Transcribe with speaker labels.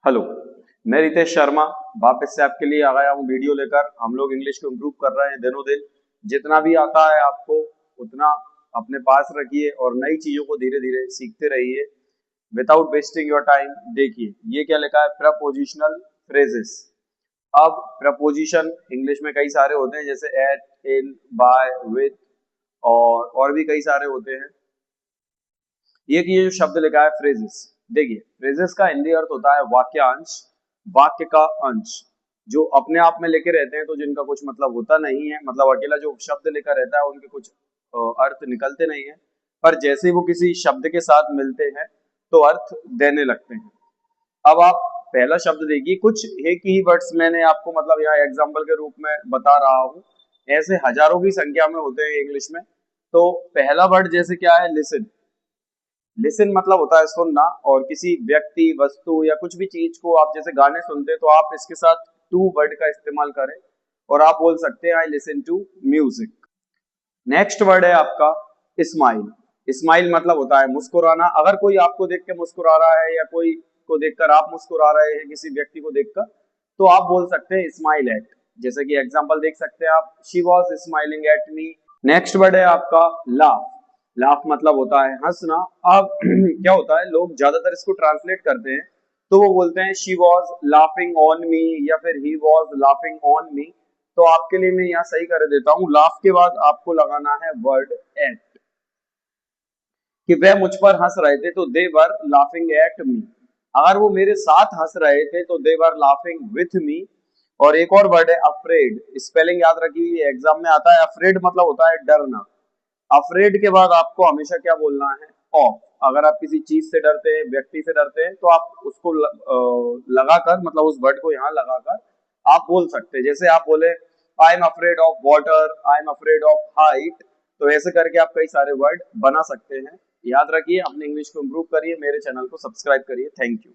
Speaker 1: Hello, मैं रितेश शर्मा वापस से आपके लिए आ गया हूँ वीडियो लेकर। हम लोग इंग्लिश को इम्प्रूव कर रहे हैं दिनों दिन। जितना भी आता है आपको उतना अपने पास रखिए और नई चीजों को धीरे धीरे सीखते रहिए विदाउट वेस्टिंग योर टाइम। देखिए ये क्या लिखा है, प्रपोजिशनल फ्रेजेस। अब प्रपोजिशन इंग्लिश में कई सारे होते हैं, जैसे एट, इन, बाय, विथ और भी कई सारे होते हैं। ये जो शब्द लिखा है फ्रेजेस, देखिए फ्रेजेस का हिंदी अर्थ होता है वाक्यांश, वाक्य का अंश, जो अपने आप में लेके रहते हैं तो जिनका कुछ मतलब होता नहीं है। मतलब अकेला जो शब्द लेकर रहता है उनके कुछ अर्थ निकलते नहीं है, पर जैसे ही वो किसी शब्द के साथ मिलते हैं तो अर्थ देने लगते हैं। अब आप पहला शब्द देखिए, कुछ एक ही वर्ड्स मैंने आपको मतलब यहाँ एग्जाम्पल के रूप में बता रहा हूँ, ऐसे हजारों की संख्या में होते हैं इंग्लिश में। तो पहला वर्ड जैसे क्या है, लिसन। लिसन मतलब होता है सुनना, और किसी व्यक्ति, वस्तु या कुछ भी चीज को आप जैसे गाने सुनते हैं तो आप इसके साथ टू वर्ड का इस्तेमाल करें और आप बोल सकते हैं I listen to music. Next word है आपका स्माइल। स्माइल मतलब होता है मुस्कुराना। अगर कोई आपको देख के मुस्कुरा रहा है या कोई को देखकर आप मुस्कुरा रहे हैं, किसी व्यक्ति को देखकर, तो आप बोल सकते हैं स्माइल एट। जैसे कि एग्जांपल देख सकते हैं आप, she was smiling at me. Next word है आपका लाफ। लाफ मतलब होता है हंसना। अब क्या होता है, लोग ज्यादातर इसको ट्रांसलेट करते हैं तो वो बोलते हैं she was laughing on me या फिर he was laughing on me. तो आपके लिए मैं यहाँ सही कर देता हूँ, लाफ के बाद आपको लगाना है वर्ड एट, कि वह मुझ पर हंस रहे थे तो दे वर लाफिंग एट मी। अगर वो मेरे साथ हंस रहे थे तो दे वर लाफिंग विथ मी। और एक और वर्ड है अफ्रेड। स्पेलिंग याद रखिए, एग्जाम में आता है। अफ्रेड मतलब होता है डरना। अफ्रेड के बाद आपको हमेशा क्या बोलना है, ऑफ। अगर आप किसी चीज से डरते हैं, व्यक्ति से डरते हैं, तो आप उसको लगाकर, मतलब उस वर्ड को यहाँ लगाकर आप बोल सकते हैं। जैसे आप बोले I am afraid of water, I am afraid of height. तो ऐसे करके आप कई सारे वर्ड बना सकते हैं। याद रखिए, अपने इंग्लिश को इम्प्रूव करिए, मेरे चैनल को सब्सक्राइब करिए। Thank you.